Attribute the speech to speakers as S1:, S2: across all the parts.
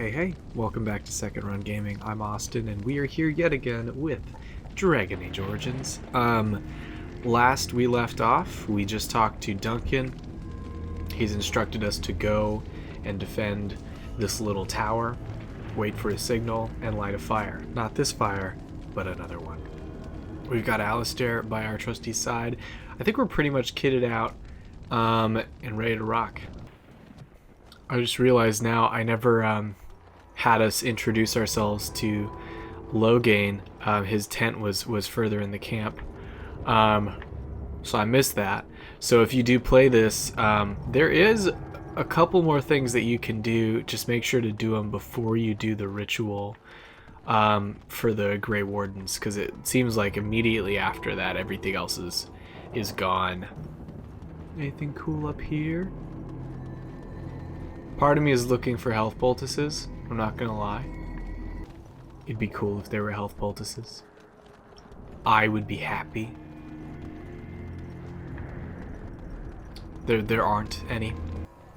S1: Hey, welcome back to Second Run Gaming. I'm Austin, and we are here yet again with Dragon Age Origins. Last we left off, we just talked to Duncan. He's instructed us to go and defend this little tower, wait for a signal, and light a fire. Not this fire, but another one. We've got Alistair by our trustee's side. I think we're pretty much kitted out and ready to rock. I just realized now I never had us introduce ourselves to Logain. His tent was further in the camp, so I missed that. So if you do play this, there is a couple more things that you can do. Just make sure to do them before you do the ritual for the Grey Wardens, because it seems like immediately after that everything else is gone. Anything cool up here? Part of me is looking for health poultices, I'm not gonna lie. It'd be cool if there were health poultices. I would be happy. There aren't any.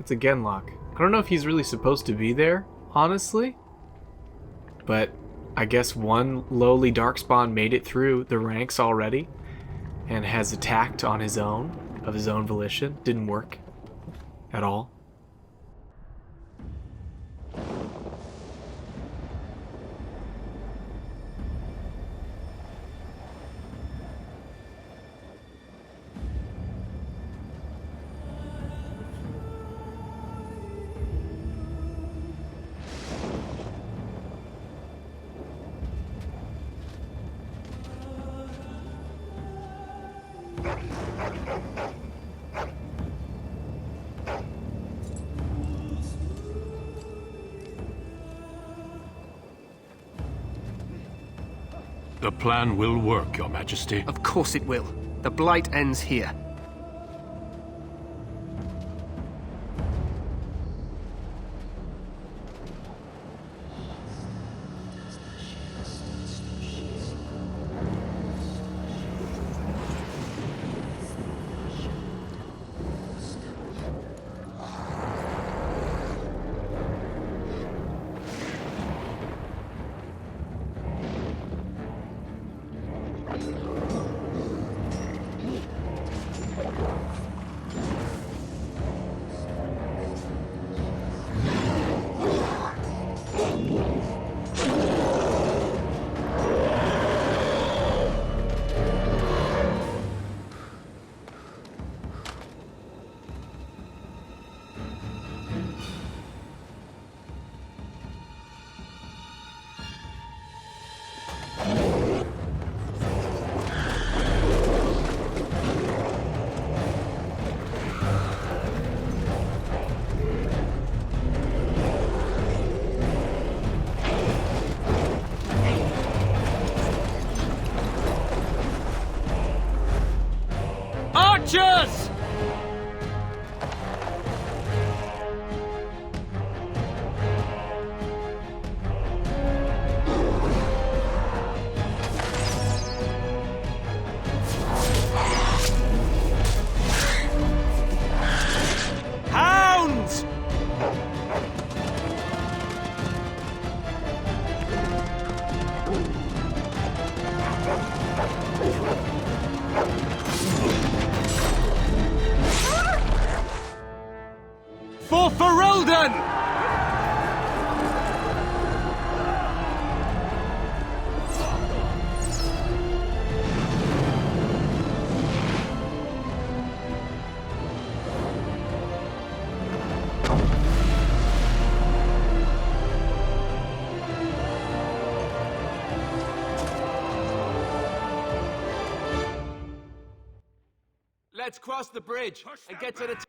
S1: It's a Genlock. I don't know if he's really supposed to be there, honestly. But I guess one lowly darkspawn made it through the ranks already and has attacked on his own, of his own volition. Didn't work at all.
S2: The plan will work, Your Majesty.
S3: Of course it will. The blight ends here. Archers! Hounds! For Ferelden! Let's cross the bridge and get to the...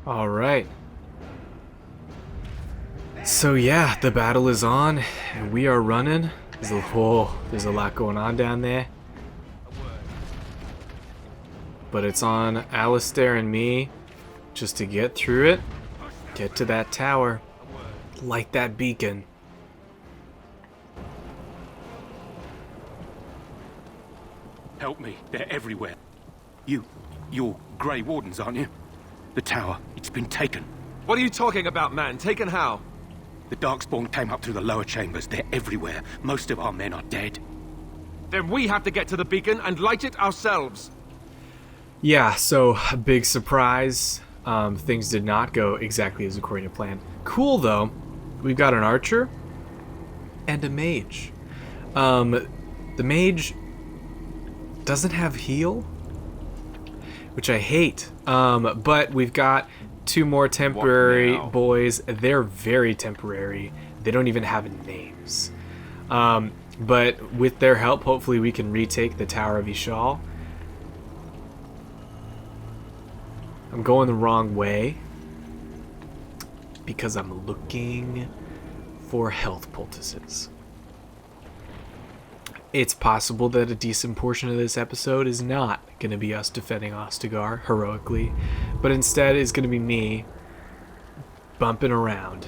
S1: Alright. So yeah, the battle is on, and we are running. There's a lot going on down there. But it's on Alistair and me just to get through it, get to that tower, light that beacon.
S2: Help me, they're everywhere. You're Grey Wardens, aren't you? The tower, it's been taken.
S3: What are you talking about, man? Taken how?
S4: The darkspawn came up through the lower chambers. They're everywhere. Most of our men are dead.
S3: Then we have to get to the beacon and light it ourselves.
S1: Yeah, so a big surprise. Things did not go exactly as according to plan. Cool, though. We've got an archer and a mage. The mage doesn't have heal, which I hate. But we've got 2 more temporary boys. They're very temporary. They don't even have names. But with their help, hopefully we can retake the Tower of Ishal. I'm going the wrong way because I'm looking for health poultices. It's possible that a decent portion of this episode is not going to be us defending Ostagar heroically, but instead is going to be me bumping around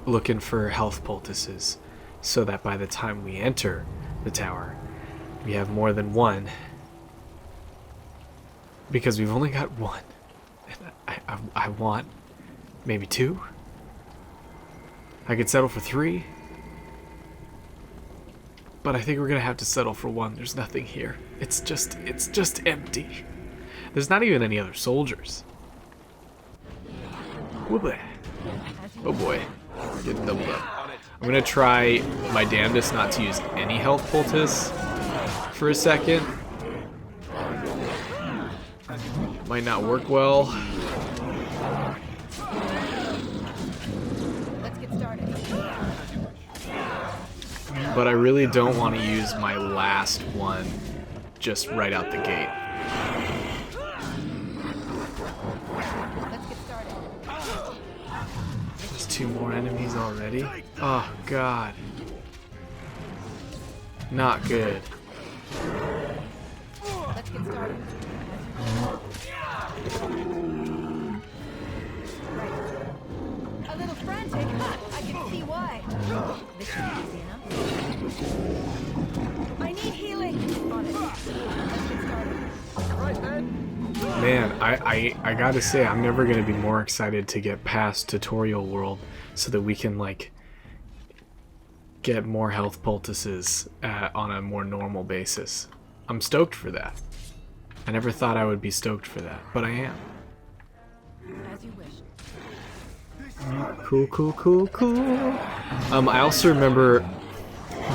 S1: looking for health poultices so that by the time we enter the tower, we have more than one, because we've only got one. I want maybe 2. I could settle for 3. But I think we're gonna have to settle for 1. There's nothing here. It's just empty. There's not even any other soldiers. Oh boy. Getting doubled up. I'm gonna try my damnedest not to use any health poultice for a second. Might not work well.
S5: Let's get started.
S1: But I really don't want to use my last one just right out the gate.
S5: Let's get started.
S1: There's 2 more enemies already? Oh god. Not good.
S5: Let's get started. A little frantic. I can see why. This should be easy enough. I need healing. On it. Let's get started.
S3: Right, man.
S1: Man, I gotta say, I'm never gonna be more excited to get past tutorial world so that we can, like, get more health poultices on a more normal basis. I'm stoked for that. I never thought I would be stoked for that, but I am.
S5: As you wish.
S1: Cool. I also remember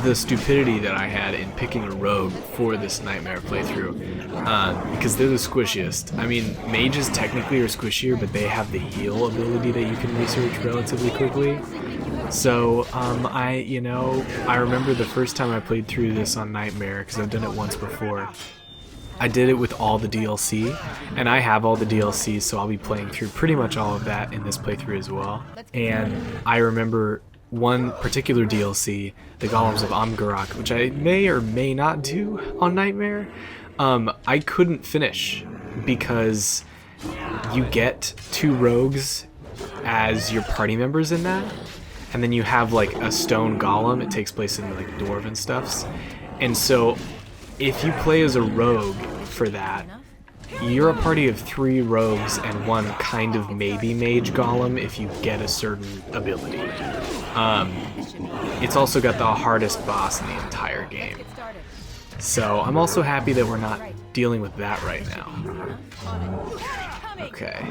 S1: the stupidity that I had in picking a rogue for this Nightmare playthrough, because they're the squishiest. I mean, mages technically are squishier, but they have the heal ability that you can research relatively quickly. So, I remember the first time I played through this on Nightmare, because I've done it once before. I did it with all the DLC, and I have all the DLC, so I'll be playing through pretty much all of that in this playthrough as well. And I remember one particular DLC, the Golems of Amgarak, which I may or may not do on Nightmare. I couldn't finish because you get 2 rogues as your party members in that, and then you have like a stone golem. It takes place in like dwarven stuffs, and so if you play as a rogue for that, you're a party of 3 rogues and 1 kind of maybe mage golem if you get a certain ability. It's also got the hardest boss in the entire game. So I'm also happy that we're not dealing with that right now. Okay,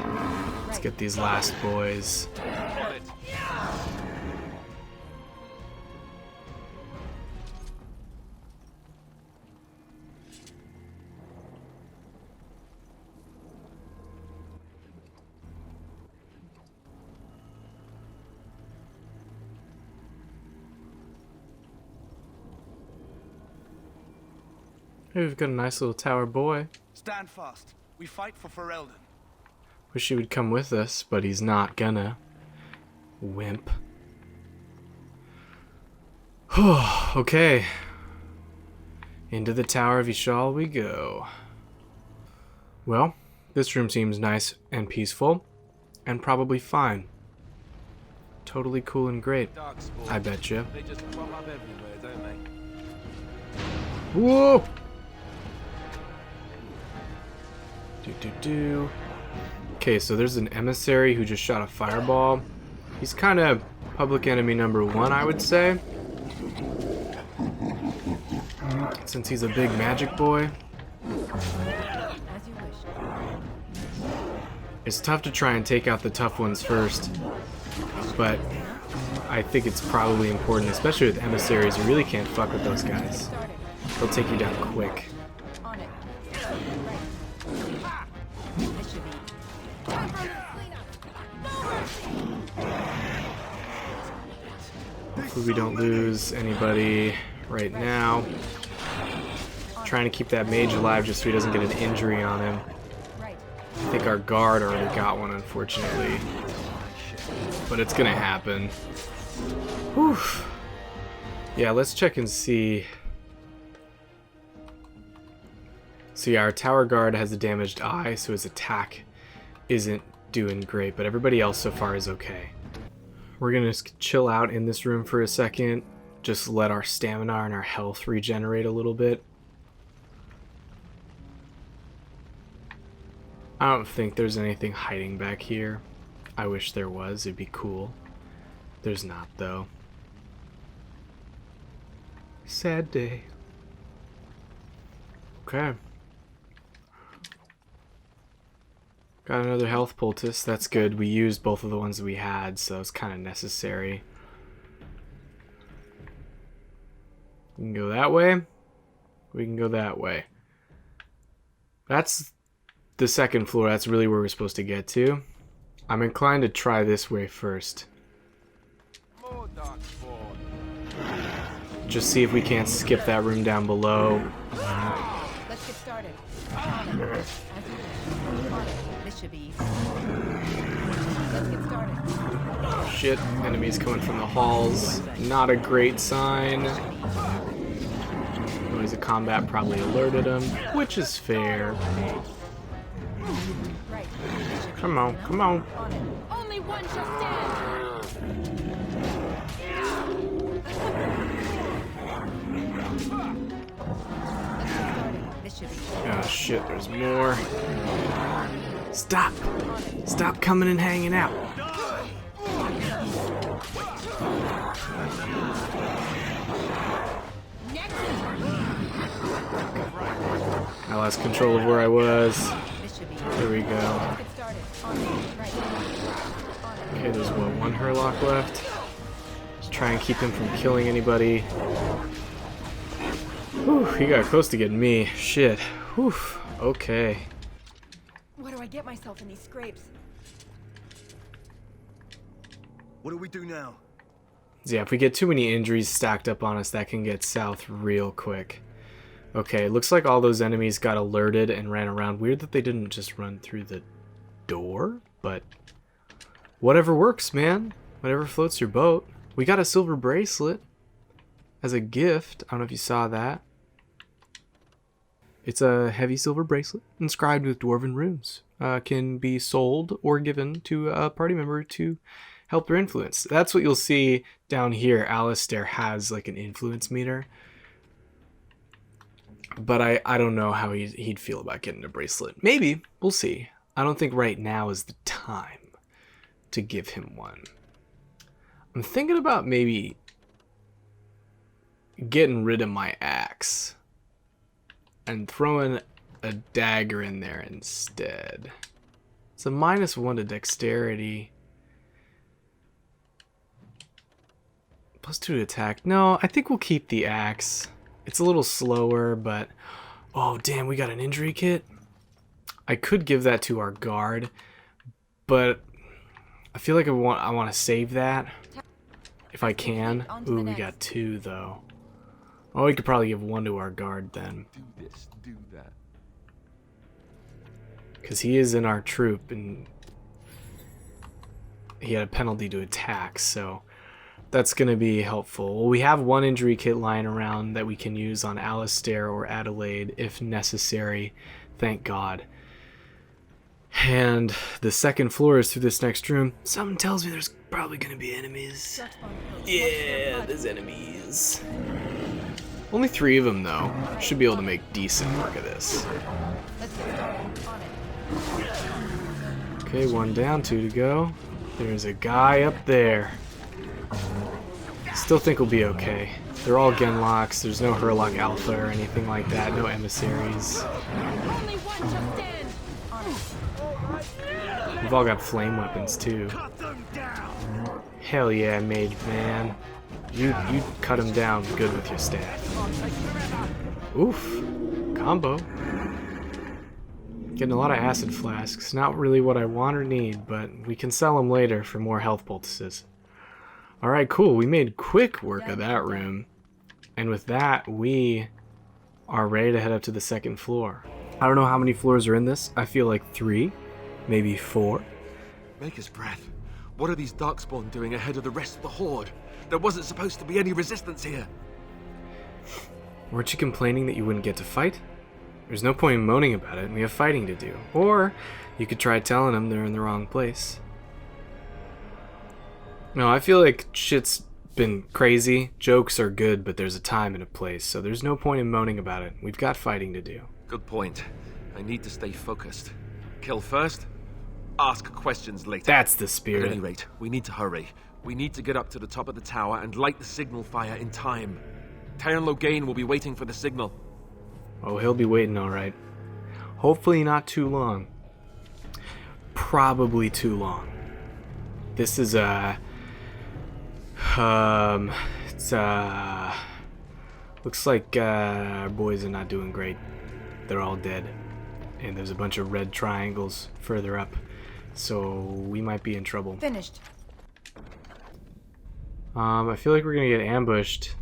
S1: let's get these last boys. Hey, we've got a nice little tower boy.
S6: Stand fast. We fight for Ferelden.
S1: Wish he would come with us, but he's not gonna. Wimp. Okay. Into the Tower of Ishal we go. Well, this room seems nice and peaceful, and probably fine. Totally cool and great,
S3: Darkspawn.
S1: I bet you.
S3: They just pop up everywhere, don't they?
S1: Whoa! Okay, so there's an emissary who just shot a fireball. He's kind of public enemy number 1, I would say. Since he's a big magic boy.
S5: As you wish.
S1: It's tough to try and take out the tough ones first. But I think it's probably important, especially with emissaries. You really can't fuck with those guys. They'll take you down quick.
S5: On it. Right. This should be.
S1: Hopefully we don't lose anybody right now. Trying to keep that mage alive just so he doesn't get an injury on him.
S5: Right.
S1: I think our guard already got one, unfortunately. But it's gonna happen. Whew. Yeah, let's check and see. So yeah, our tower guard has a damaged eye, so his attack isn't doing great, but everybody else so far is okay. We're gonna just chill out in this room for a second. Just let our stamina and our health regenerate a little bit. I don't think there's anything hiding back here. I wish there was, it'd be cool. There's not, though. Sad day. Okay. Got another health poultice, that's good. We used both of the ones that we had, so it's kind of necessary. We can go that way. We can go that way. That's the second floor. That's really where we're supposed to get to. I'm inclined to try this way first.
S3: More darkspawn.
S1: Just see if we can't skip that room down below.
S5: Let's get started. On it. As you wish. On it. This should be easy. Let's get started.
S1: Oh shit, enemies coming from the halls. Not a great sign. Noise of combat probably alerted him, which is fair.
S5: Right.
S1: Come on, come on.
S5: On it. Only one shall stand. Let's get started. This should be.
S1: Oh shit, there's more. Stop! Stop coming and hanging out. I lost control of where I was.
S5: This should be.
S1: There we go.
S5: Let's get started. On it. Right. On it.
S1: Okay, there's what, one Hurlock left. Just try and keep him from killing anybody. Whew, he got close to getting me. Shit. Whew. Okay.
S5: What do I get myself in these scrapes?
S6: What do we do now?
S1: Yeah, if we get too many injuries stacked up on us, that can get south real quick. Okay, looks like all those enemies got alerted and ran around. Weird that they didn't just run through the door, but whatever works, man. Whatever floats your boat. We got a silver bracelet as a gift. I don't know if you saw that. It's a heavy silver bracelet inscribed with dwarven runes. Can be sold or given to a party member to help their influence. That's what you'll see down here. Alistair has like an influence meter. But I don't know how he'd feel about getting a bracelet. Maybe. We'll see. I don't think right now is the time to give him one. I'm thinking about maybe getting rid of my axe and throwing a dagger in there instead. It's a -1 to dexterity. +2 to attack. No, I think we'll keep the axe. It's a little slower, but... Oh, damn, we got an injury kit? I could give that to our guard, but I feel like I want to save that if I can. Ooh, we got 2, though. Oh, we could probably give 1 to our guard, then.
S3: Do this, do that.
S1: Because he is in our troop, and he had a penalty to attack, so... That's going to be helpful. Well, we have 1 injury kit lying around that we can use on Alistair or Adelaide if necessary. Thank God. And the second floor is through this next room. Something tells me there's probably going to be enemies. Yeah, there's enemies. Only 3 of them, though. Should be able to make decent work of this.
S5: Let's get started. On it.
S1: Okay, one down, two to go. There's a guy up there. Still think we'll be okay. They're all Genlocks. There's no Hurlock Alpha or anything like that. No emissaries.
S5: Only one shall stand. Honor.
S1: We've all got flame weapons too. Hell yeah, mage man. You cut him down good with your staff. Oof. Combo. Getting a lot of acid flasks. Not really what I want or need, but we can sell them later for more health poultices. Alright, cool. We made quick work of that room. And with that, we are ready to head up to the second floor. I don't know how many floors are in this. I feel like 3, maybe 4.
S3: Maker's breath. What are these darkspawn doing ahead of the rest of the horde? There wasn't supposed to be any resistance here.
S1: Weren't you complaining that you wouldn't get to fight? There's no point in moaning about it. We have fighting to do. Or you could try telling them they're in the wrong place. No, I feel like shit's been crazy. Jokes are good, but there's a time and a place, so there's no point in moaning about it. We've got fighting to do.
S3: Good point. I need to stay focused. Kill first, ask questions later.
S1: That's the
S3: At
S1: spirit.
S3: any rate, we need to hurry. We need to get up to the top of the tower and light the signal fire in time. Tyron Loghain will be waiting for the signal.
S1: Oh, he'll be waiting alright. Hopefully not too long. Probably too long. This is looks like our boys are not doing great. They're all dead. And there's a bunch of red triangles further up. So we might be in trouble.
S5: Finished.
S1: I feel like we're gonna get ambushed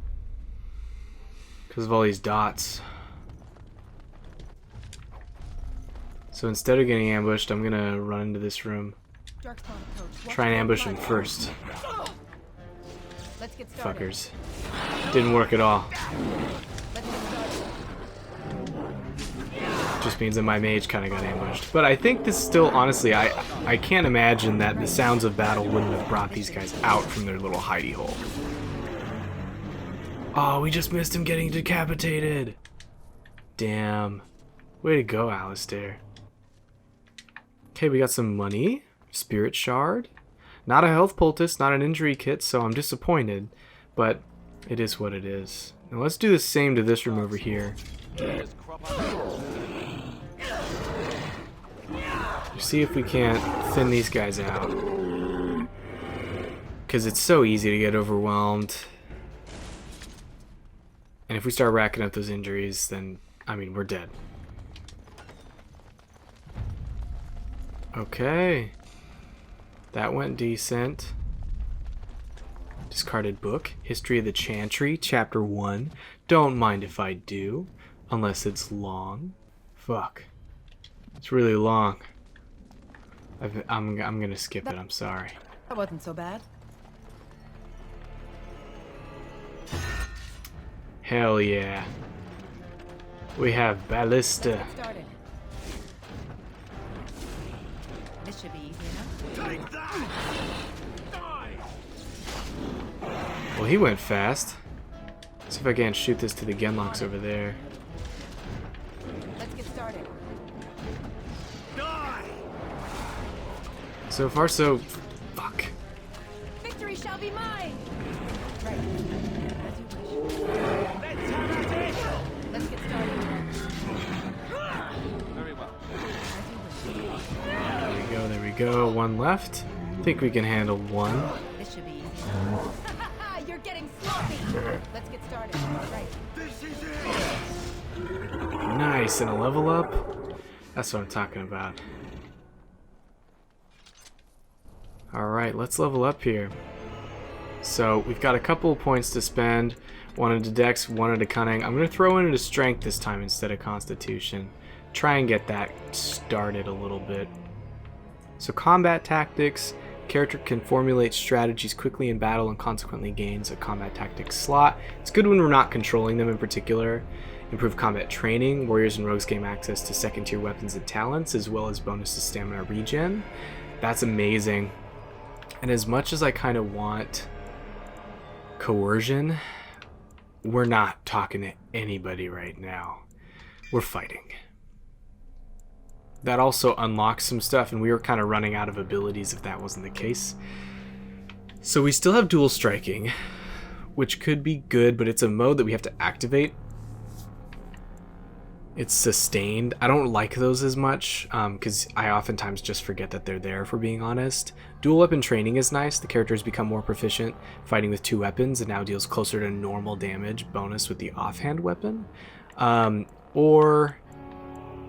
S1: because of all these dots. So instead of getting ambushed, I'm gonna run into this room.
S5: Darkspawn approach.
S1: Try and ambush them first.
S5: Let's get started.
S1: Fuckers. Didn't work at all.
S5: Let's get started.
S1: Just means that my mage kind of got ambushed. But I think this still, honestly, I can't imagine that the sounds of battle wouldn't have brought these guys out from their little hidey hole. Oh, we just missed him getting decapitated. Damn. Way to go, Alistair. Okay, we got some money. Spirit shard. Not a health poultice, not an injury kit, so I'm disappointed. But it is what it is. Now let's do the same to this room over here. See if we can't thin these guys out. Because it's so easy to get overwhelmed. And if we start racking up those injuries, then, I mean, we're dead. Okay. That went decent. Discarded book. History of the Chantry, Chapter 1. Don't mind if I do. Unless it's long. Fuck. It's really long. I'm gonna skip it, I'm sorry.
S5: That wasn't so bad.
S1: Hell yeah. We have Ballista.
S5: Let's get started. This should be easy enough.
S1: Well, he went fast. See if I can't shoot this to the Genlocks over there.
S5: Let's get started.
S1: So far, so... Fuck.
S5: Victory shall be mine! Right. As you wish. Let's get started.
S3: Very well.
S5: As you wish.
S1: There we go. One left. Think we can handle one.
S5: This should be easy. You're getting sloppy! Let's get started. Right.
S1: Nice, and a level up. That's what I'm talking about. Alright, let's level up here. So, we've got a couple of points to spend. One into Dex, one into Cunning. I'm going to throw in into Strength this time instead of Constitution. Try and get that started a little bit. So, Combat Tactics. Character can formulate strategies quickly in battle and consequently gains a Combat Tactics slot. It's good when we're not controlling them in particular. Improve combat training. Warriors and rogues gain access to second tier weapons and talents, as well as bonus to stamina regen. That's amazing. And as much as I kind of want coercion, we're not talking to anybody right now. We're fighting. that also unlocks some stuff, and we were kind of running out of abilities if that wasn't the case. So we still have dual striking, which could be good, but it's a mode that we have to activate. It's sustained. I don't like those as much because I oftentimes just forget that they're there, if we're being honest. Dual weapon training is nice. The character has become more proficient fighting with 2 weapons and now deals closer to normal damage bonus with the offhand weapon.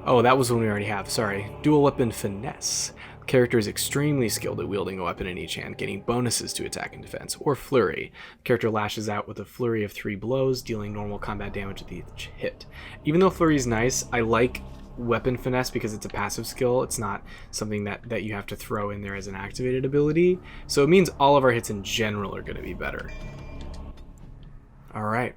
S1: Oh, that was one we already have. Sorry. Dual weapon finesse. The character is extremely skilled at wielding a weapon in each hand, getting bonuses to attack and defense. Or flurry. The character lashes out with a flurry of 3 blows, dealing normal combat damage with each hit. Even though flurry is nice, I like weapon finesse because it's a passive skill. It's not something that you have to throw in there as an activated ability. So it means all of our hits in general are going to be better. Alright.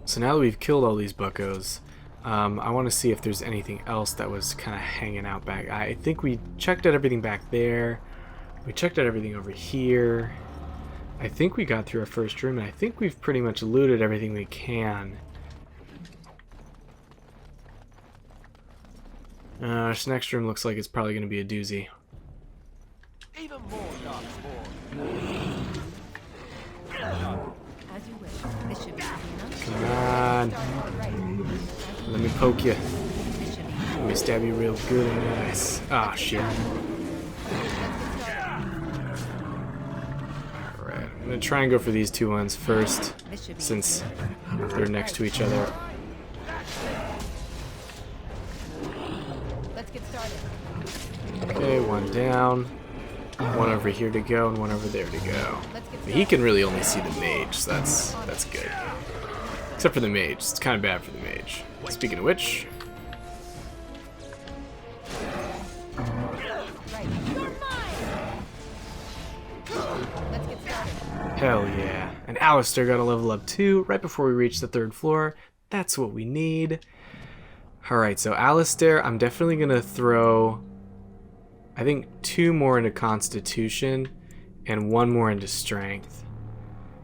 S1: So now that we've killed all these buccos, I want to see if there's anything else that was kind of hanging out back. I think we checked out everything back there. We checked out everything over here. I think we got through our first room, and I think we've pretty much looted everything we can. This next room looks like it's probably going to be a doozy.
S6: Even more darkspawn.
S5: As you wish. This should be easy enough.
S1: Come on. Let me poke you. Let me stab you real good and nice. Ah, shit. Alright, I'm going to try and go for these 2 ones first, since they're next to each other.
S5: Let's get started.
S1: Okay, 1 down. 1 over here to go, and 1 over there to go. But he can really only see the mage, so that's good. Except for the mage. It's kind of bad for the mage. Speaking of which...
S5: Let's get started.
S1: Hell yeah. And Alistair got a level up too, right before we reach the 3rd floor. That's what we need. Alright, so Alistair, I'm definitely going to throw, I think, 2 more into Constitution and 1 more into Strength.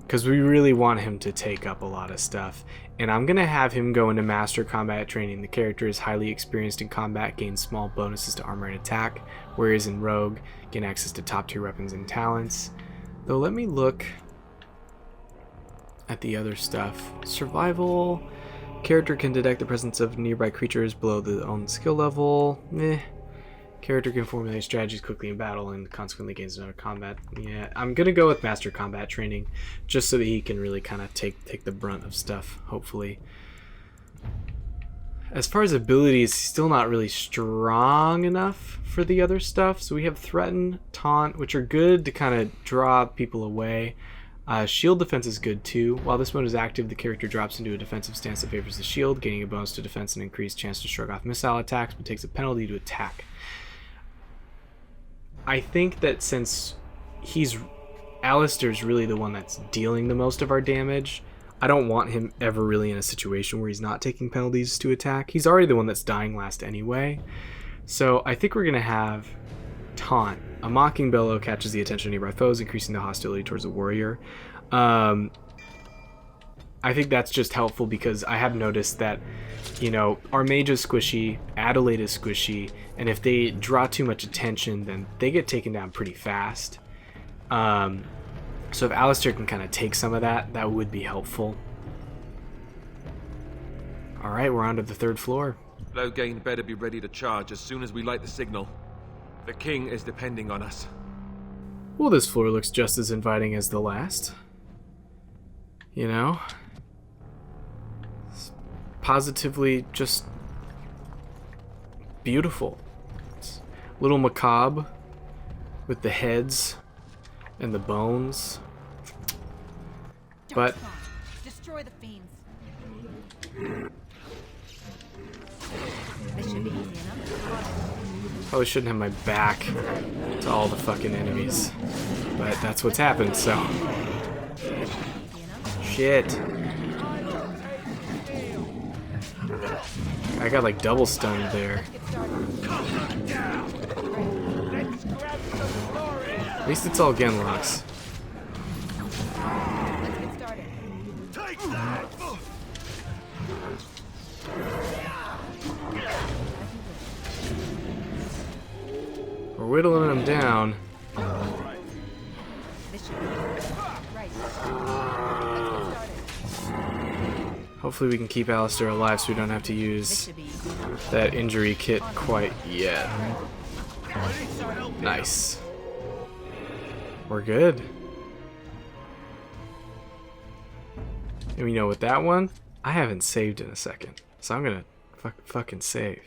S1: Because we really want him to take up a lot of stuff. And I'm going to have him go into Master Combat Training. The character is highly experienced in combat, gains small bonuses to armor and attack, whereas in Rogue, gain access to top tier weapons and talents. Though let me look at the other stuff. Survival. Character can detect the presence of nearby creatures below their own skill level. Meh. Character can formulate strategies quickly in battle and consequently gains another combat. Yeah, I'm gonna go with Master Combat Training, just so that he can really kind of take the brunt of stuff, hopefully. As far as abilities, he's still not really strong enough for the other stuff. So we have Threaten, Taunt, which are good to kind of draw people away. Shield defense is good too. While this mode is active, the character drops into a defensive stance that favors the shield, gaining a bonus to defense and increased chance to shrug off missile attacks, but takes a penalty to attack. I think that since Alistair's really the one that's dealing the most of our damage, I don't want him ever really in a situation where he's not taking penalties to attack. He's already the one that's dying last anyway. So I think we're going to have Taunt. A mocking bellow catches the attention of nearby foes, increasing the hostility towards the warrior. I think that's just helpful because I have noticed that, you know, our mage is squishy, Adelaide is squishy, and if they draw too much attention, then they get taken down pretty fast. So if Alistair can kind of take some of that, that would be helpful. Alright, we're on to the 3rd floor.
S3: Loghain better be ready to charge as soon as we light the signal. The king is depending on us.
S1: Well, this floor looks just as inviting as the last. You know? It's positively just beautiful. It's a little macabre with the heads and the bones. But
S5: Destroy the fiends. This should be easy enough.
S1: probably shouldn't have my back to all the fucking enemies. But that's what's happened, so. Shit. I got like double stunned there. At least it's all Genlocks.
S5: Let's get started.
S6: Take that!
S1: whittling them down.
S5: This should be right. Let's get started.
S1: Hopefully we can keep Alistair alive so we don't have to
S5: This
S1: use
S5: should be
S1: that injury kit quite yet. Nice. We're good. And you know, with that one, I haven't saved in a second. So I'm gonna fucking save.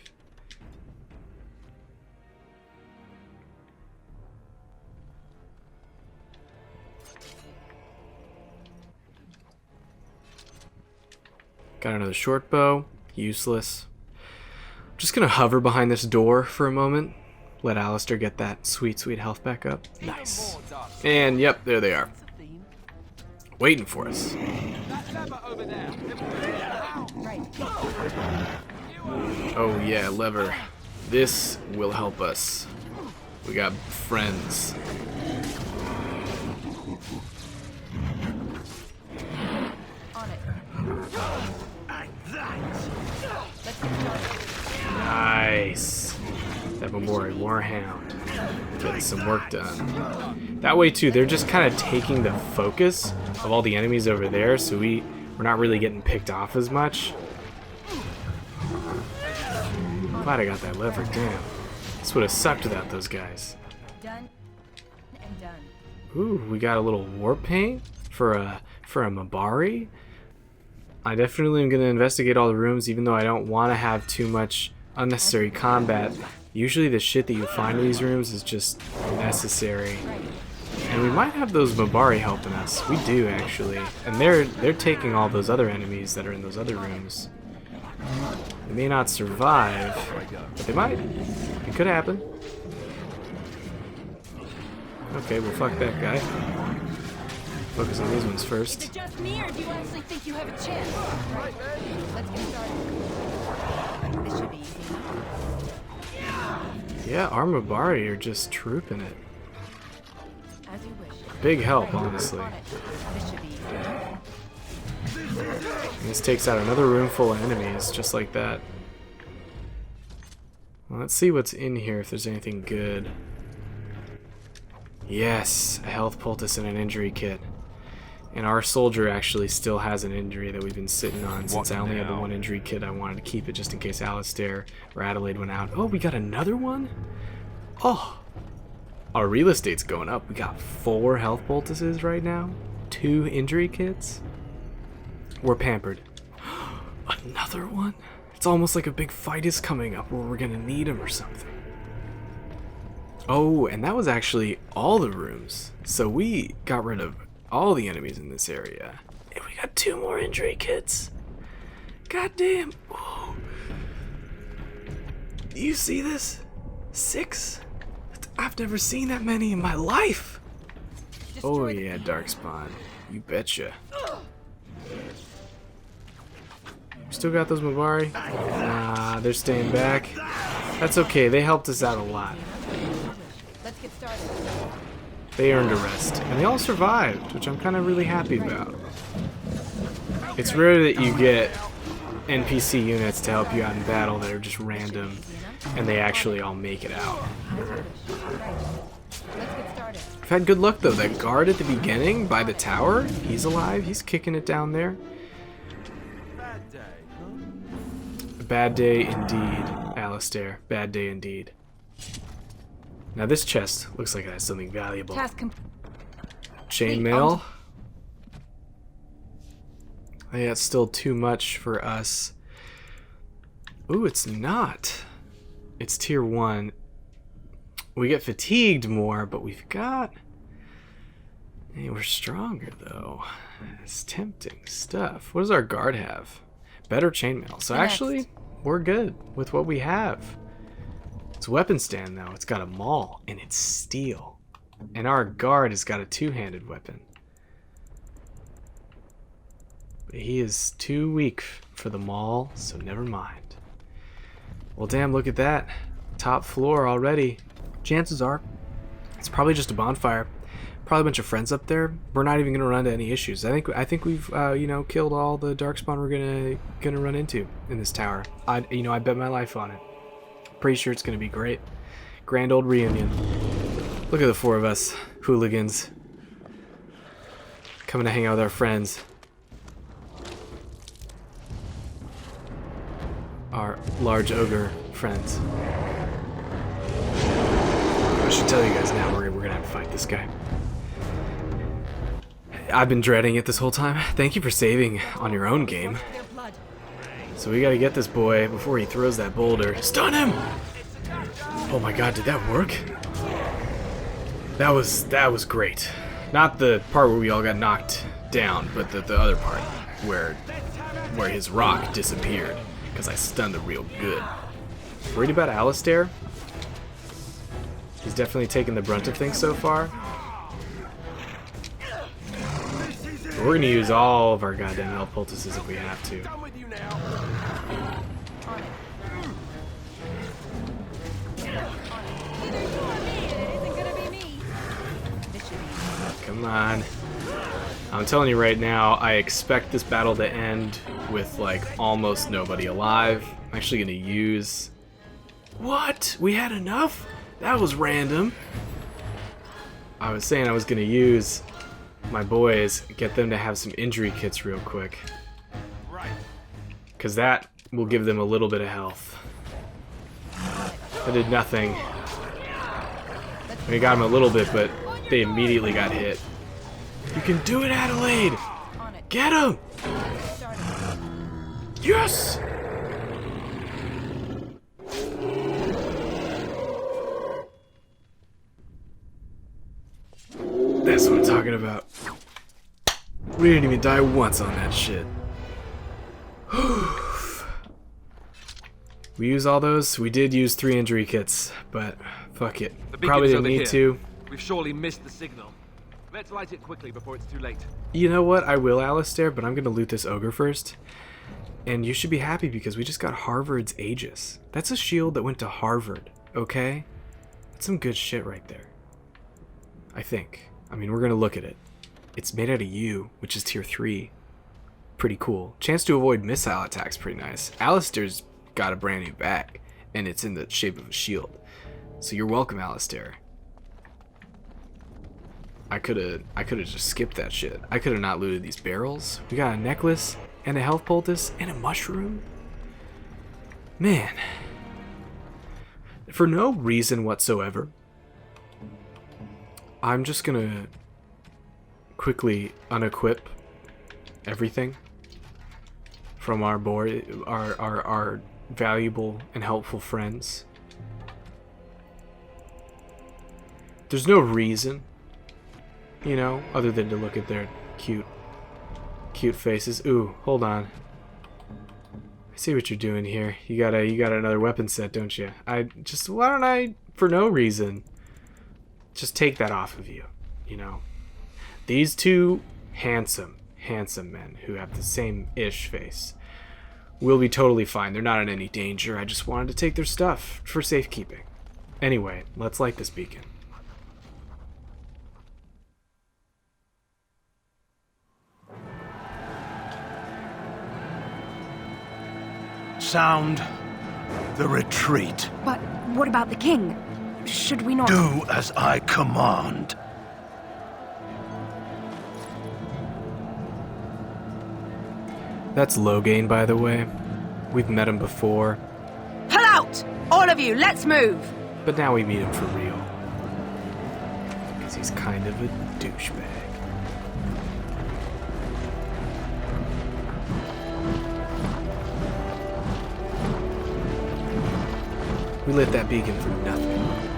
S1: Got another short bow. Useless. I'm just gonna hover behind this door for a moment. Let Alistair get that sweet, sweet health back up. Nice. And yep, there they are. Waiting for us.
S5: right.
S1: Oh yeah, lever. This will help us. We got friends.
S5: On it. Let's get started.
S1: Nice. That Memorial Warhound. Getting some work done. That way too, they're just kind of taking the focus of all the enemies over there, so we're not really getting picked off as much. Glad I got that lever. Damn. This would have sucked without those guys.
S5: Done and done.
S1: Ooh, we got a little war paint for a Mabari. I definitely am gonna investigate all the rooms, even though I don't want to have too much unnecessary combat. Usually the shit that you find in these rooms is just necessary. And we might have those Mabari helping us. We do actually. And they're taking all those other enemies that are in those other rooms. They may not survive, but they might. It could happen. Okay, well fuck that guy. Focus on these ones first.
S5: Is it just me, or do you actually think you have a chance? Right. Let's get started. This should be easy.
S1: Yeah, our Mabari are just trooping it.
S5: As you wish.
S1: Big help, honestly.
S5: On it. This should be easy.
S1: And this takes out another room full of enemies, just like that. Well, let's see what's in here, if there's anything good. Yes, a health poultice and an injury kit. And our soldier actually still has an injury that we've been sitting on since I only had the one injury kit. I wanted to keep it just in case Alistair or Adelaide went out. Oh, we got another one? Oh, our real estate's going up. We got 4 health poultices right now. 2 injury kits. We're pampered. Another one? It's almost like a big fight is coming up where we're gonna need him or something. Oh, and that was actually all the rooms. So we got rid of all the enemies in this area. And we got 2 more injury kits. God damn. Whoa. Do you see this? 6? I've never seen that many in my life. Oh yeah, darkspawn. You betcha. Still got those Mabari? Nah, they're staying back. That's okay, they helped us out a lot.
S5: Let's get started.
S1: They earned a rest, and they all survived, which I'm kind of really happy about. It's rare that you get NPC units to help you out in battle that are just random, and they actually all make it out.
S5: Let's get started.
S1: I've had good luck though. That guard at the beginning by the tower, he's alive, he's kicking it down there.
S3: Bad day, huh?
S1: A bad day indeed, Alistair. Bad day indeed. Now this chest looks like it has something valuable.
S5: Task
S1: Chainmail. Oh, yeah, it's still too much for us. Ooh, it's not. It's tier 1. We get fatigued more, but we've got... Hey, we're stronger, though. It's tempting stuff. What does our guard have? Better chainmail. So actually, we're good with what we have. It's a weapon stand, though. It's got a maul, and it's steel. And our guard has got a 2-handed weapon. But he is too weak for the maul, so never mind. Well, damn, look at that. Top floor already. Chances are, it's probably just a bonfire. Probably a bunch of friends up there. We're not even gonna run into any issues. I think we've you know, killed all the darkspawn we're gonna run into in this tower. I bet my life on it. Pretty sure it's gonna be great. Grand old reunion. Look at the four of us, hooligans. Coming to hang out with our friends. Our large ogre friends. I should tell you guys now, we're gonna have to fight this guy. I've been dreading it this whole time. Thank you for saving on your own game. So we gotta get this boy before he throws that boulder. Stun him! Oh my god, did that work? That was great. Not the part where we all got knocked down, but the other part where his rock disappeared because I stunned him real good. Worried about Alistair? He's definitely taken the brunt of things so far. But we're gonna use all of our goddamn health poultices if we have to.
S6: Done with you now.
S1: Come on. I'm telling you right now, I expect this battle to end with like almost nobody alive. I'm actually gonna use... What? We had enough? That was random. I was saying I was gonna use my boys, get them to have some injury kits real quick.
S6: Right.
S1: Because that will give them a little bit of health. That did nothing. We got them a little bit, but they immediately got hit. You can do it, Adelaide! Get him! Yes! That's what I'm talking about. We didn't even die once on that shit. We use all those. We did use 3 injury kits, but fuck it.
S3: The beacon's
S1: Probably didn't
S3: over
S1: need
S3: here.
S1: to.
S3: We've surely missed the signal. Let's light it quickly before it's too late.
S1: You know what? I will, Alistair, but I'm gonna loot this ogre first. And you should be happy because we just got Harvard's Aegis. That's a shield that went to Harvard, okay? That's some good shit right there. I think. I mean, we're gonna look at it. It's made out of U, which is tier 3. Pretty cool. Chance to avoid missile attacks, pretty nice. Alistair's got a brand new bag, and it's in the shape of a shield. So you're welcome, Alistair. I could've just skipped that shit. I could've not looted these barrels. We got a necklace, and a health poultice, and a mushroom. Man. For no reason whatsoever, I'm just gonna quickly unequip everything from our boy, our valuable and helpful friends. There's no reason, you know, other than to look at their cute faces. Ooh, hold on. I see what you're doing here. You got another weapon set, don't you? Why don't I, for no reason, just take that off of you, you know? These two handsome men who have the same-ish face will be totally fine. They're not in any danger. I just wanted to take their stuff for safekeeping. Anyway, let's light this beacon.
S7: Sound the retreat.
S8: But what about the king? Should we not...
S7: Do as I command.
S1: That's Logain, by the way. We've met him before,
S8: Pull out! All of you, let's move!
S1: but now we meet him for real. Because he's kind of a douchebag. We lit that beacon for nothing.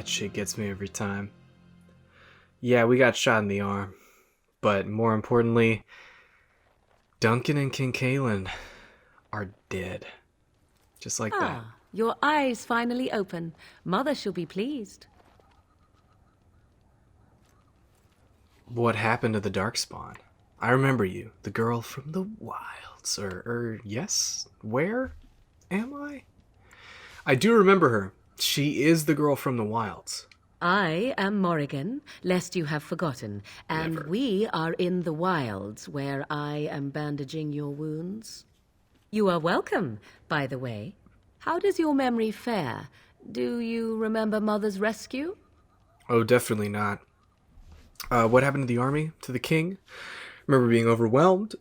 S1: That shit gets me every time. Yeah, we got shot in the arm. But more importantly, Duncan and King Kaelin are dead. Just like that.
S9: Ah, your eyes finally open. Mother shall be pleased.
S1: What happened to the darkspawn? I remember you, the girl from the wilds. Yes? Where am I? I do remember her. She is the girl from the wilds.
S9: I am Morrigan, lest you have forgotten, and
S1: Never.
S9: we are in the wilds, where I am bandaging your wounds. You are welcome, by the way. How does your memory fare? Do you remember Mother's rescue?
S1: Oh, definitely not. What happened to the army? To the king? Remember being overwhelmed,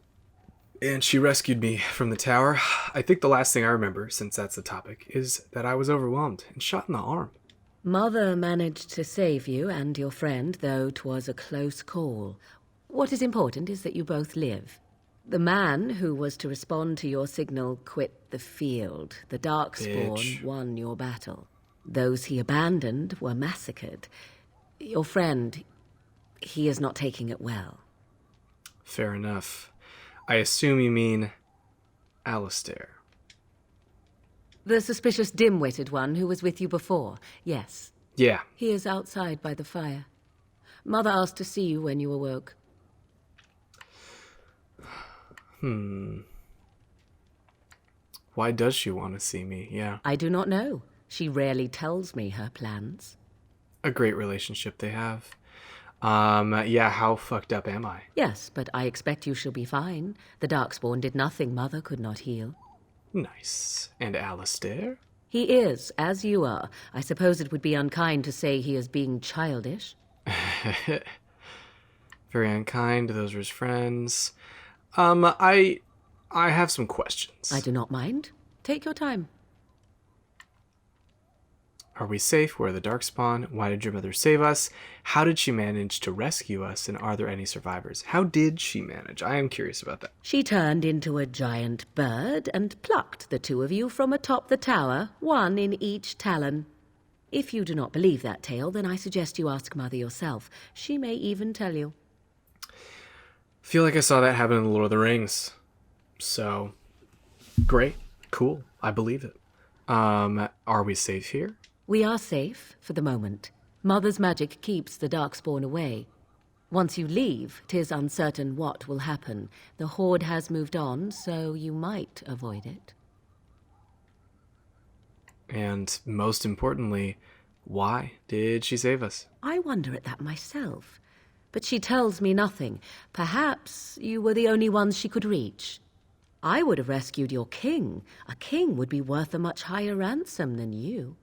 S1: and she rescued me from the tower. I think the last thing I remember, since that's the topic, is that I was overwhelmed and shot in the arm.
S9: Mother managed to save you and your friend, though 'twas a close call. What is important is that you both live. The man who was to respond to your signal quit the field. The darkspawn
S1: Bitch.
S9: won your battle. Those he abandoned were massacred. Your friend, he is not taking it well.
S1: Fair enough. I assume you mean Alistair.
S9: The suspicious dim-witted one who was with you before, yes.
S1: Yeah.
S9: He is outside by the fire. Mother asked to see you when you awoke.
S1: Why does she want to see me? Yeah.
S9: I do not know. She rarely tells me her plans.
S1: A great relationship they have. Yeah, how fucked up am I?
S9: Yes, but I expect you shall be fine. The darkspawn did nothing Mother could not heal.
S1: Nice. And Alistair?
S9: He is, as you are. I suppose it would be unkind to say he is being childish.
S1: Very unkind. Those were his friends. I have some questions.
S9: I do not mind. Take your time.
S1: Are we safe? Where are the darkspawn? Why did your mother save us? How did she manage to rescue us? And are there any survivors? How did she manage? I am curious about that.
S9: She turned into a giant bird and plucked the two of you from atop the tower, one in each talon. If you do not believe that tale, then I suggest you ask Mother yourself. She may even tell you.
S1: Feel like I saw that happen in The Lord of the Rings. So, great. Cool. I believe it. Are we safe here?
S9: We are safe, for the moment. Mother's magic keeps the darkspawn away. Once you leave, 'tis uncertain what will happen. The Horde has moved on, so you might avoid it.
S1: And most importantly, why did she save us?
S9: I wonder at that myself. But she tells me nothing. Perhaps you were the only ones she could reach. I would have rescued your king. A king would be worth a much higher ransom than you.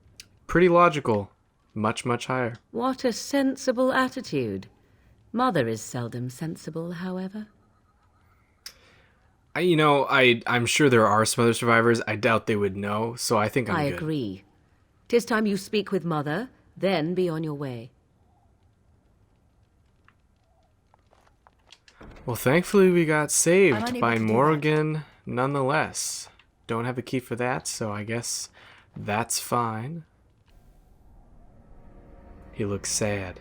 S1: Pretty logical. Much, much higher.
S9: What a sensible attitude. Mother is seldom sensible, however.
S1: I'm sure there are some other survivors. I doubt they would know, so I think I'm
S9: I
S1: good.
S9: agree. 'Tis time you speak with Mother, then be on your way.
S1: Well, thankfully we got
S5: I'm
S1: saved
S5: unable
S1: by
S5: to do that.
S1: Morrigan nonetheless. Don't have a key for that, so I guess that's fine. He looks sad.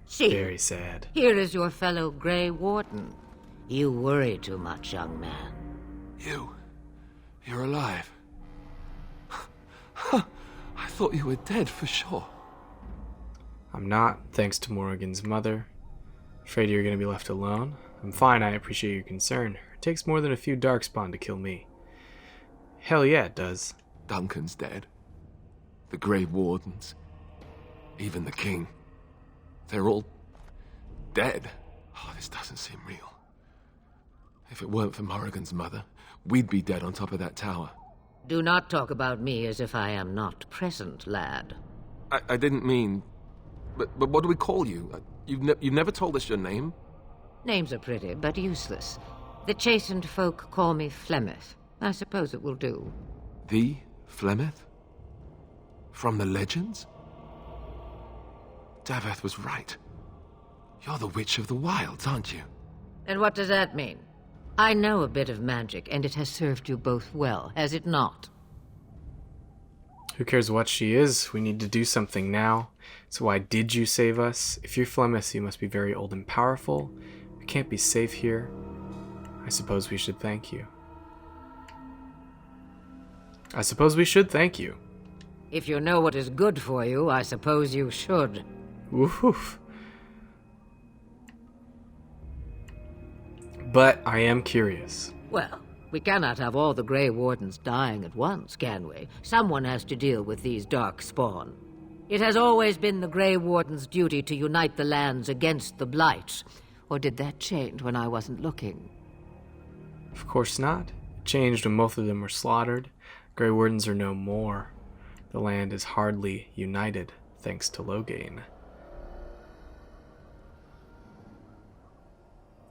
S10: See,
S1: Very sad.
S10: here is your fellow Grey Warden. You worry too much, young man.
S3: You're alive. I thought you were dead for sure.
S1: I'm not, thanks to Morrigan's mother. Afraid you're gonna be left alone. I'm fine, I appreciate your concern. It takes more than a few darkspawn to kill me. Hell yeah, it does.
S3: Duncan's dead. The Grey Wardens. Even the king. They're all dead. Oh, this doesn't seem real. If it weren't for Morrigan's mother, we'd be dead on top of that tower.
S10: Do not talk about me as if I am not present, lad.
S3: I didn't mean... But what do we call you? You've never told us your name?
S10: Names are pretty, but useless. The chastened folk call me Flemeth. I suppose it will do.
S3: The Flemeth? From the legends? Daveth was right. You're the Witch of the Wilds, aren't you?
S10: And what does that mean? I know a bit of magic, and it has served you both well, has it not?
S1: Who cares what she is? We need to do something now. So why did you save us? If you're Flemeth, you must be very old and powerful. We can't be safe here. I suppose we should thank you. I suppose we should thank you.
S10: If you know what is good for you, I suppose you should.
S1: Woof. But I am curious.
S10: Well, we cannot have all the Grey Wardens dying at once, can we? Someone has to deal with these darkspawn. It has always been the Grey Warden's duty to unite the lands against the Blight. Or did that change when I wasn't looking?
S1: Of course not. It changed when both of them were slaughtered. Grey Wardens are no more. The land is hardly united, thanks to Loghain.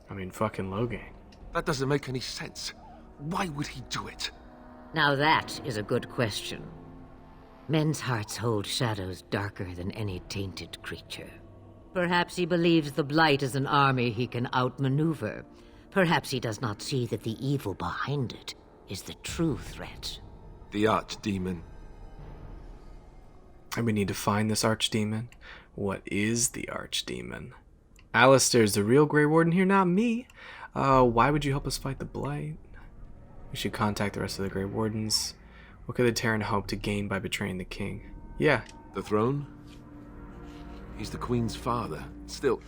S1: I mean, fucking Loghain.
S3: That doesn't make any sense. Why would he do it?
S10: Now that is a good question. Men's hearts hold shadows darker than any tainted creature. Perhaps he believes the Blight is an army he can outmaneuver. Perhaps he does not see that the evil behind it is the true threat.
S3: The archdemon.
S1: And we need to find this archdemon. What is the archdemon? Alistair's the real Grey Warden here, not me. Why would you help us fight the Blight? We should contact the rest of the Grey Wardens. What could the Terran hope to gain by betraying the king? Yeah.
S3: The throne? He's the Queen's father. Still,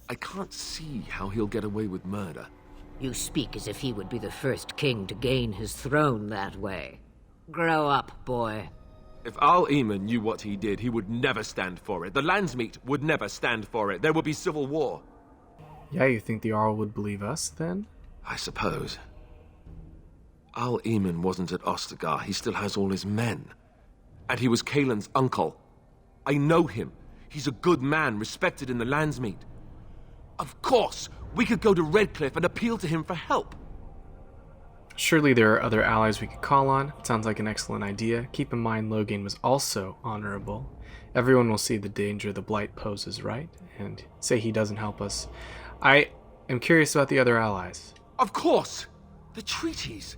S3: I can't see how he'll get away with murder.
S10: You speak as if he would be the first king to gain his throne that way. Grow up, boy.
S3: If Al-Eamon knew what he did, he would never stand for it. The Landsmeet would never stand for it. There would be civil war.
S1: Yeah, you think the Jarl would believe us, then?
S3: I suppose. Al-Eamon wasn't at Ostagar. He still has all his men. And he was Kaelin's uncle. I know him. He's a good man, respected in the Landsmeet. Of course, we could go to Redcliffe and appeal to him for help.
S1: Surely there are other allies we could call on. It sounds like an excellent idea. Keep in mind Loghain was also honorable. Everyone will see the danger the Blight poses, right? And say he doesn't help us. I am curious about the other allies.
S3: Of course! The treaties!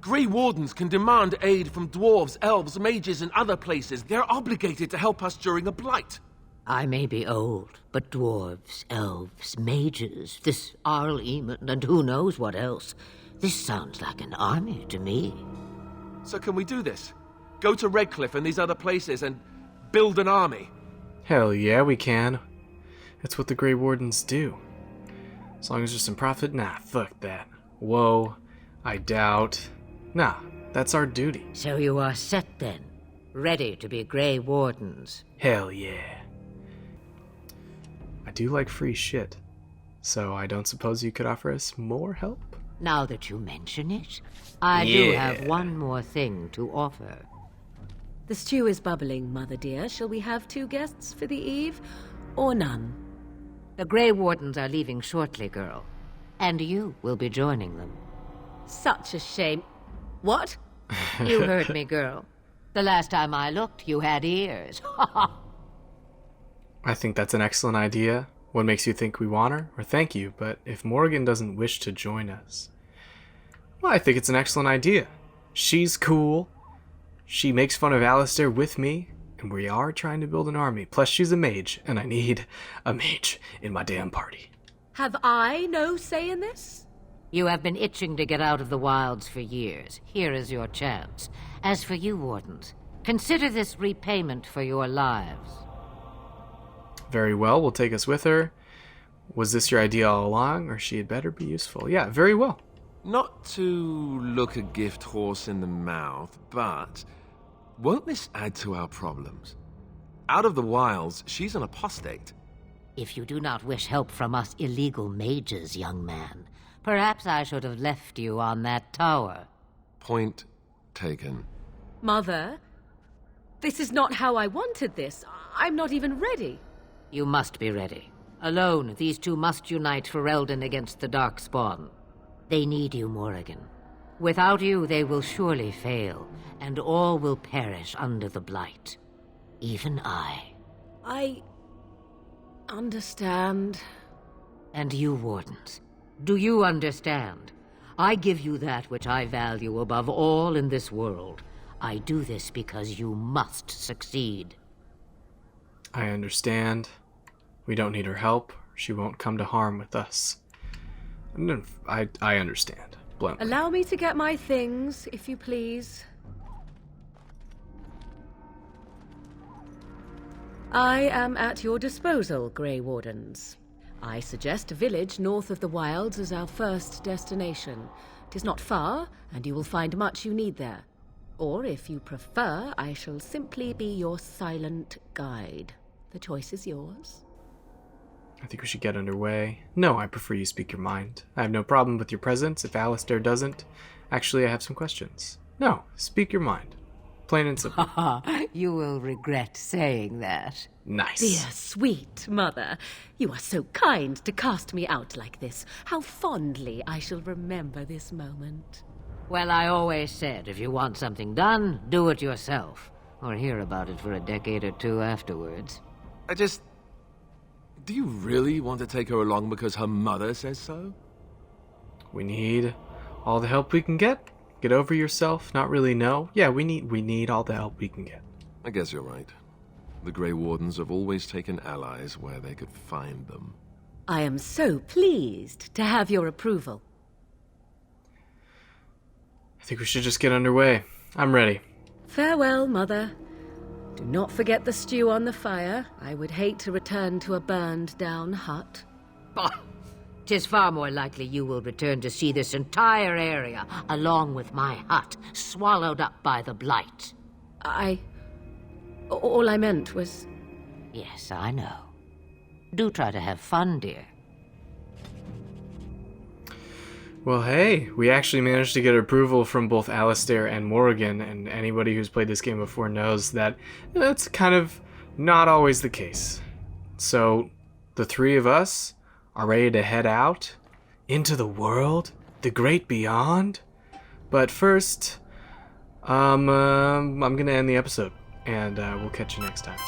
S3: Grey Wardens can demand aid from dwarves, elves, mages, and other places. They're obligated to help us during a Blight.
S10: I may be old, but dwarves, elves, mages, this Al-Eamon, and who knows what else. This sounds like an army to me.
S3: So can we do this? Go to Redcliffe and these other places and build an army?
S1: Hell yeah, we can. That's what the Grey Wardens do. As long as there's some profit? Nah, fuck that. Whoa, I doubt. Nah, that's our duty.
S10: So you are set then? Ready to be Grey Wardens?
S1: Hell yeah. I do like free shit. So I don't suppose you could offer us more help?
S10: Now that you mention it, I do have one more thing to offer.
S9: The stew is bubbling, Mother dear. Shall we have 2 guests for the eve, or none?
S10: The Grey Wardens are leaving shortly, girl. And you will be joining them.
S9: Such a shame. What?
S10: You heard me, girl. The last time I looked, you had ears.
S1: I think that's an excellent idea. What makes you think we want her? Or thank you, but if Morgan doesn't wish to join us... Well, I think it's an excellent idea. She's cool. She makes fun of Alistair with me, and we are trying to build an army. Plus, she's a mage, and I need a mage in my damn party.
S9: Have I no say in this?
S10: You have been itching to get out of the wilds for years. Here is your chance. As for you, Wardens, consider this repayment for your lives.
S1: Very well, we'll take us with her. Was this your idea all along, or she had better be useful? Yeah, very well.
S3: Not to look a gift horse in the mouth, but won't this add to our problems? Out of the wilds, she's an apostate.
S10: If you do not wish help from us illegal mages, young man, perhaps I should have left you on that tower.
S3: Point taken.
S9: Mother, this is not how I wanted this. I'm not even ready.
S10: You must be ready. Alone, these 2 must unite for Eldon against the Darkspawn. They need you, Morrigan. Without you, they will surely fail, and all will perish under the Blight. Even I.
S9: I... understand.
S10: And you, Wardens, do you understand? I give you that which I value above all in this world. I do this because you must succeed.
S1: I understand. We don't need her help. She won't come to harm with us. I understand. Bluntly.
S9: Allow me to get my things, if you please. I am at your disposal, Grey Wardens. I suggest a village north of the wilds as our first destination. It is not far, and you will find much you need there. Or, if you prefer, I shall simply be your silent guide. The choice is yours.
S1: I think we should get underway. No, I prefer you speak your mind. I have no problem with your presence if Alistair doesn't. Actually, I have some questions. No, speak your mind. Plain and simple.
S10: You will regret saying that.
S1: Nice.
S9: Dear, sweet mother, you are so kind to cast me out like this. How fondly I shall remember this moment.
S10: Well, I always said, if you want something done, do it yourself. Or hear about it for a decade or two afterwards.
S3: Do you really want to take her along because her mother says so?
S1: We need all the help we can get. Get over yourself. Not really, no. Yeah, we need all the help we can get.
S3: I guess you're right. The Grey Wardens have always taken allies where they could find them.
S9: I am so pleased to have your approval.
S1: I think we should just get underway. I'm ready.
S9: Farewell, mother. Do not forget the stew on the fire. I would hate to return to a burned-down hut.
S10: Bah! 'Tis far more likely you will return to see this entire area, along with my hut, swallowed up by the blight.
S9: All I meant was...
S10: Yes, I know. Do try to have fun, dear.
S1: Well, hey, we actually managed to get approval from both Alistair and Morrigan, and anybody who's played this game before knows that that's kind of not always the case. So, the three of us are ready to head out into the world, the great beyond. But first, I'm gonna end the episode, and we'll catch you next time.